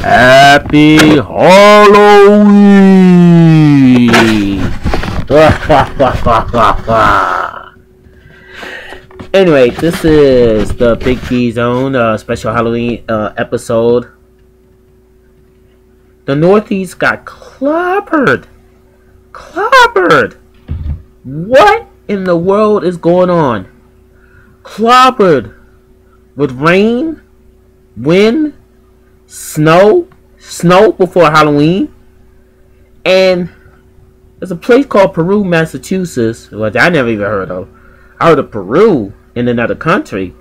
Happy Halloween! Anyway, this is the Big D Zone special Halloween episode. The Northeast got clobbered. Clobbered! What in the world is going on? Clobbered with rain, wind, snow before Halloween, and there's a place called Peru, Massachusetts, which I never even heard of. I heard of Peru in another country,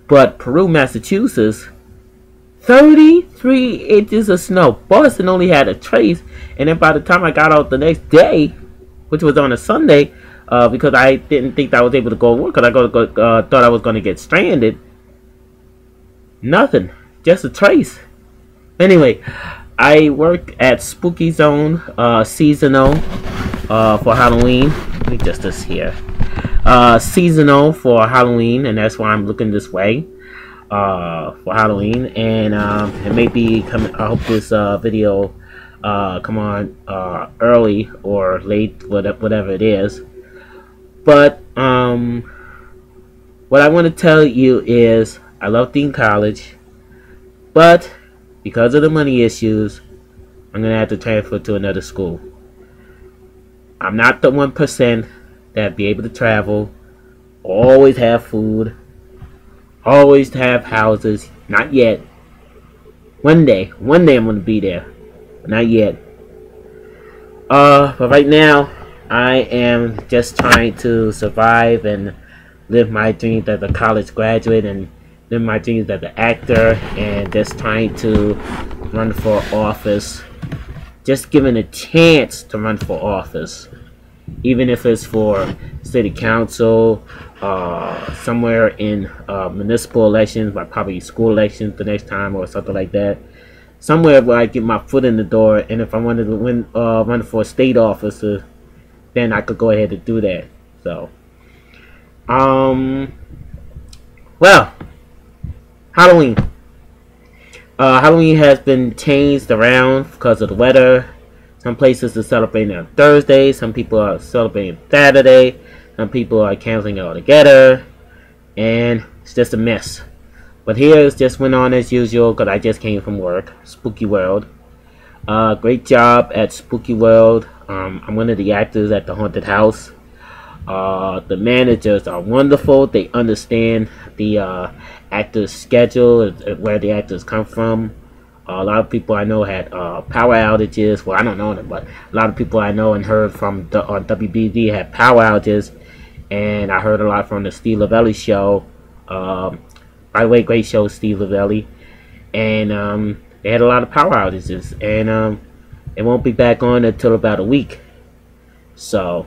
but Peru, Massachusetts, 33 inches of snow. Boston only had a trace, and then by the time I got out the next day, which was on a Sunday, because I didn't think that I was able to go to work, because I thought I was going to get stranded. Nothing, just a trace. Anyway, I work at Spooky Zone seasonal for Halloween. Let me just this here. Seasonal for Halloween, and that's why I'm looking this way for Halloween. And it may be coming. I hope this video come on early or late, whatever it is. But what I want to tell you is I love Dean College, but because of the money issues, I'm going to have to transfer to another school. I'm not the 1% that be able to travel, always have food, always have houses. Not yet. One day I'm going to be there. But not yet. But right now, I am just trying to survive and live my dreams as a college graduate and live my dreams as an actor, and just trying to run for office. Just given a chance to run for office, even if it's for city council, somewhere in municipal elections, like probably school elections the next time or something like that. Somewhere where I get my foot in the door, and if I wanted to run for a state office, then I could go ahead and do that. So, well, Halloween. Halloween has been changed around because of the weather. Some places are celebrating on Thursday. Some people are celebrating Saturday. Some people are canceling it altogether. And it's just a mess. But here it just went on as usual because I just came from work. Spooky World. Great job at Spooky World. I'm one of the actors at the haunted house. The managers are wonderful. They understand the actors' schedule, where the actors come from. A lot of people I know had power outages. Well, I don't know them, but a lot of people I know and heard from on WBD had power outages. And I heard a lot from the Steve Lavelli show. By the way, great show, Steve Lavelli. And they had a lot of power outages. And it won't be back on until about a week. So,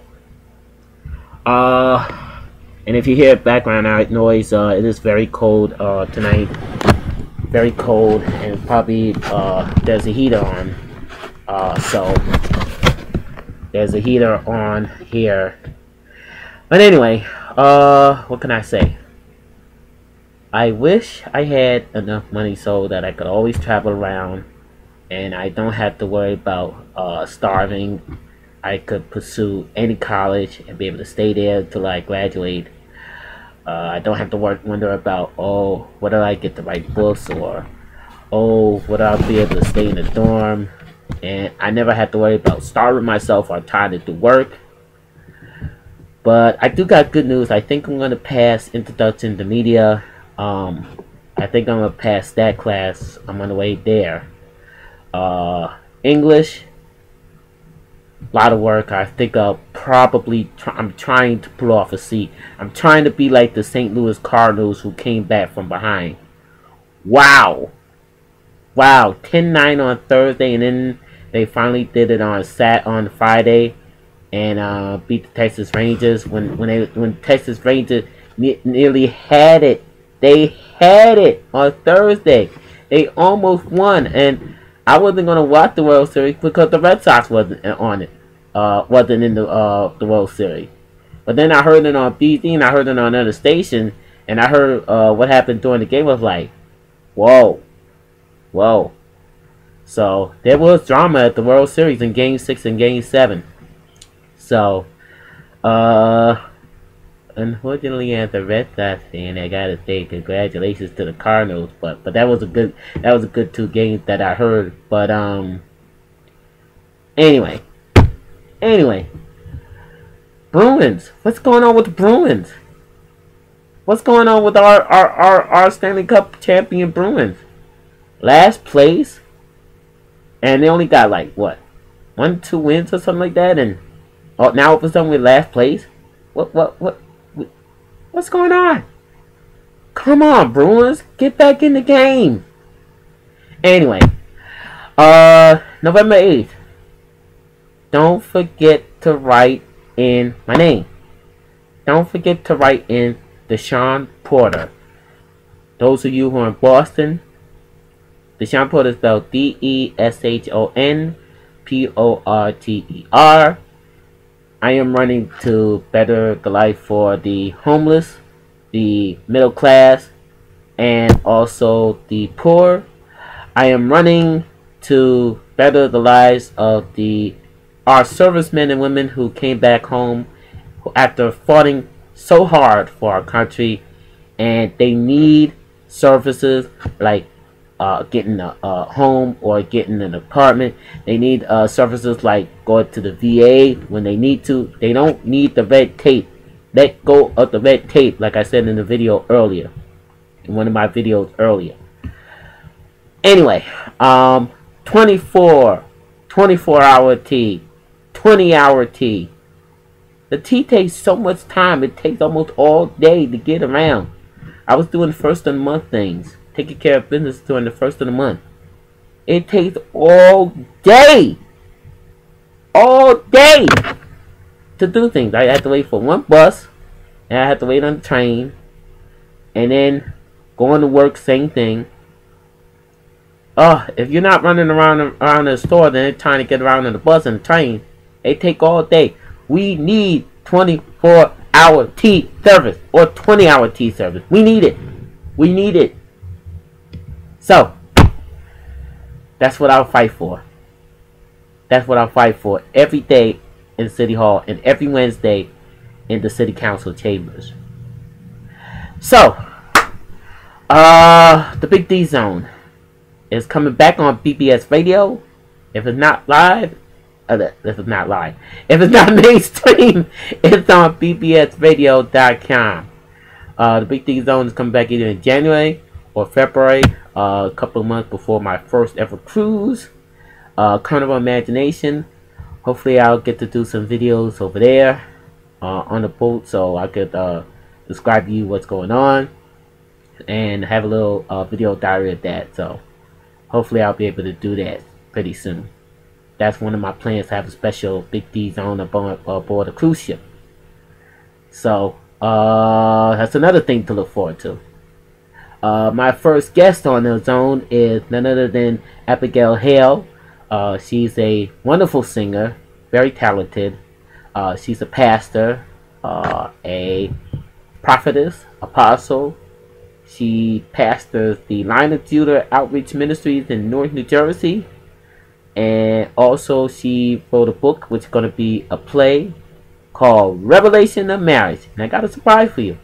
and if you hear background noise, it is very cold tonight. Very cold, and probably there's a heater on. So there's a heater on here. But anyway, what can I say? I wish I had enough money so that I could always travel around, and I don't have to worry about starving. I could pursue any college and be able to stay there until I graduate. I don't have to wonder about, oh, whether I get the right books, or oh, whether I'll be able to stay in the dorm. And I never have to worry about starving myself or trying to do work. But I do got good news. I think I'm going to pass Introduction to Media. I think I'm going to pass that class. I'm on the way there. English. A lot of work. I think I'll probably I'm trying to pull off a seat. I'm trying to be like the St. Louis Cardinals who came back from behind. Wow. 10-9 on Thursday, and then they finally did it on Friday, and beat the Texas Rangers when Texas Rangers nearly had it. They had it on Thursday. They almost won, and I wasn't gonna watch the World Series because the Red Sox wasn't on it. Wasn't in the World Series. But then I heard it on BZ, and I heard it on another station, and I heard what happened during the game. I was like, whoa. So there was drama at the World Series in Game 6 and Game 7. So, unfortunately, as a Red Sox fan, I gotta say congratulations to the Cardinals. But that was a good 2 games that I heard. But anyway, Bruins. What's going on with the Bruins? What's going on with our Stanley Cup champion Bruins? Last place. And they only got like what, 1-2 wins or something like that, and now all of a sudden we're last place. What's going on? Come on, Bruins, get back in the game. Anyway, November 8th. Don't forget to write in my name. Don't forget to write in Deshaun Porter. Those of you who are in Boston. Deshaun Porter is spelled DESHON PORTER. I am running to better the life for the homeless, the middle class, and also the poor. I am running to better the lives of our servicemen and women who came back home after fighting so hard for our country, and they need services like getting a home or getting an apartment. They need services like going to the VA when they need to. They don't need the red tape. Let go of the red tape, like I said in the video earlier, in one of my videos earlier. Anyway, 24-hour tea, 20-hour tea. The tea takes so much time. It takes almost all day to get around. I was doing first of the month things, taking care of business during the first of the month. It takes all day to do things. I had to wait for one bus, and I had to wait on the train, and then going to work, same thing. If you're not running around the store, then they're trying to get around on the bus and the train. They take all day. We need 24-hour tea service or 20-hour tea service. We need it. We need it. So, that's what I'll fight for. That's what I'll fight for every day in City Hall and every Wednesday in the City Council chambers. So, the Big D Zone is coming back on BBS Radio. If it's not live, if it's not mainstream, it's on bbsradio.com. The Big D Zone is coming back either in January or February, a couple of months before my first ever cruise, Carnival Imagination. Hopefully I'll get to do some videos over there on the boat, so I could describe to you what's going on and have a little video diary of that. So hopefully I'll be able to do that pretty soon. That's one of my plans, to have a special Big D Zone aboard a cruise ship. So that's another thing to look forward to. My first guest on the zone is none other than Abigail Hale. She's a wonderful singer, very talented. She's a pastor, a prophetess, apostle. She pastors the Lion of Judah Outreach Ministries in North New Jersey. And also she wrote a book, which is going to be a play called Revelation of Marriage. And I got a surprise for you.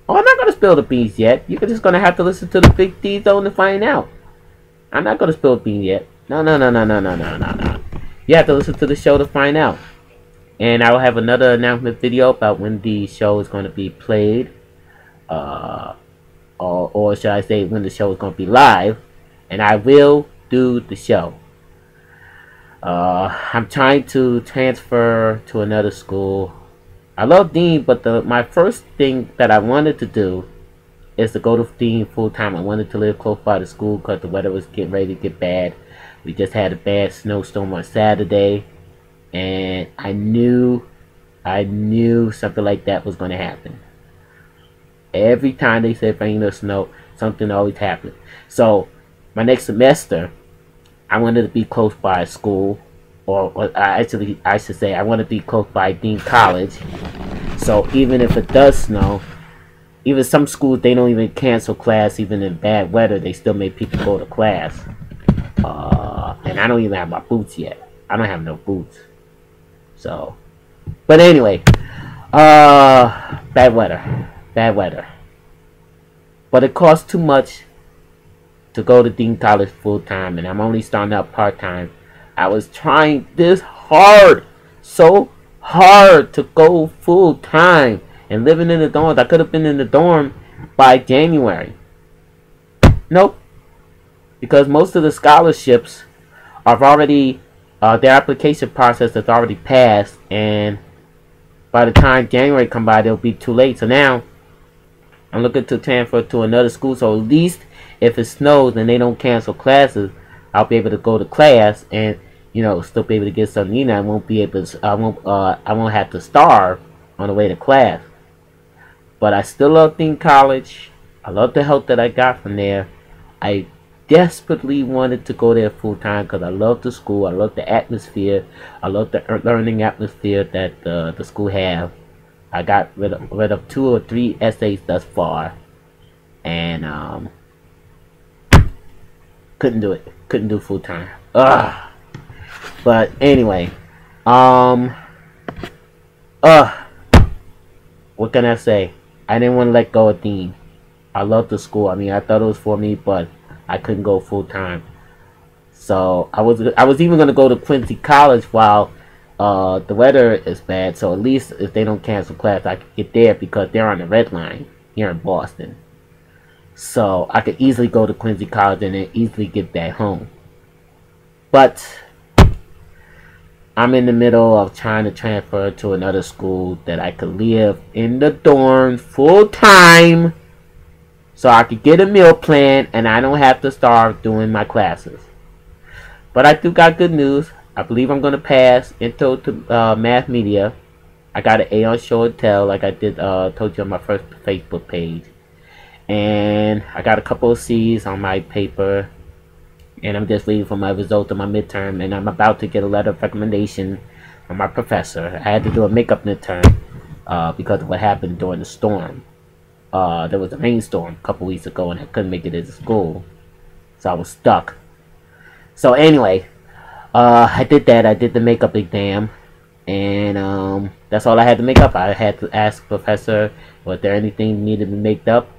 Oh, I'm not going to spill the beans yet. You're just going to have to listen to the Big D Zone to find out. I'm not going to spill the beans yet. No. You have to listen to the show to find out. And I will have another announcement video about when the show is going to be played. Or should I say when the show is going to be live. And I will do the show. I'm trying to transfer to another school. I love Dean, but my first thing that I wanted to do is to go to Dean full time. I wanted to live close by the school because the weather was getting ready to get bad. We just had a bad snowstorm on Saturday, and I knew something like that was going to happen. Every time they said rain or snow, something always happened. So my next semester, I wanted to be close by a school, or actually I should say I want to be close by Dean College. So even if it does snow, even some schools, they don't even cancel class even in bad weather. They still make people go to class. And I don't even have my boots yet. I don't have no boots. So, but anyway, bad weather. Bad weather. But it costs too much to go to Dean College full time, and I'm only starting out part time. I was trying this hard, so hard to go full time and living in the dorms. I could have been in the dorm by January. Nope. Because most of the scholarships are already, their application process has already passed, and by the time January come by, it'll be too late. So now, I'm looking to transfer to another school, so at least if it snows and they don't cancel classes, I'll be able to go to class and, you know, still be able to get something. You know, I won't be able to, I won't have to starve on the way to class. But I still love Dean College. I love the help that I got from there. I desperately wanted to go there full time because I love the school. I love the atmosphere. I love the learning atmosphere that the school have. I got rid of 2 or 3 essays thus far, and couldn't do it. Couldn't do full time. Ugh. But anyway, what can I say? I didn't want to let go of Dean. I love the school. I mean, I thought it was for me, but I couldn't go full time. So I was even gonna go to Quincy College while the weather is bad. So at least if they don't cancel class, I could get there because they're on the red line here in Boston. So I could easily go to Quincy College and then easily get back home. But I'm in the middle of trying to transfer to another school that I could live in the dorms full time, so I could get a meal plan and I don't have to starve doing my classes. But I do got good news. I believe I'm going to pass into math media. I got an A on show and tell, like I did told you on my first Facebook page. And I got a couple of C's on my paper. And I'm just waiting for my result of my midterm. And I'm about to get a letter of recommendation from my professor. I had to do a makeup midterm because of what happened during the storm. There was a rainstorm a couple weeks ago and I couldn't make it into school. So I was stuck. So anyway, I did that. I did the makeup exam. And that's all I had to make up. I had to ask the professor, was there anything needed to be made up?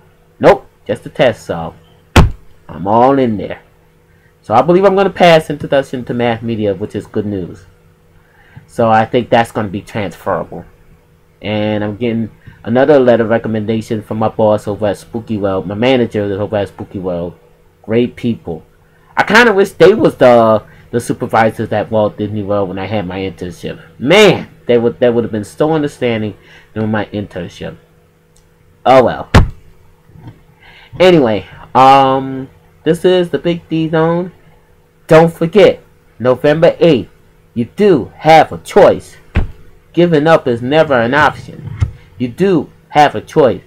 Nope, just a test. So I'm all in there. So I believe I'm going to pass Introduction to Math Media, which is good news. So I think that's going to be transferable. And I'm getting another letter of recommendation from my boss over at Spooky World. My manager is over at Spooky World. Great people. I kind of wish they was the supervisors at Walt Disney World when I had my internship. Man, they would have been so understanding during my internship. Oh well. Anyway, this is the Big D Zone. Don't forget, November 8th, you do have a choice. Giving up is never an option. You do have a choice.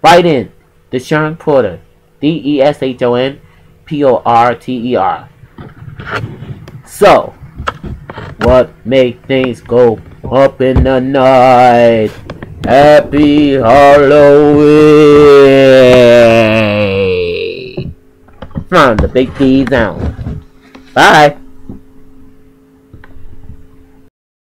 Write in Deshon Porter, DESHON PORTER. So, what make things go up in the night? Happy Halloween! From the Big D Zone. Bye.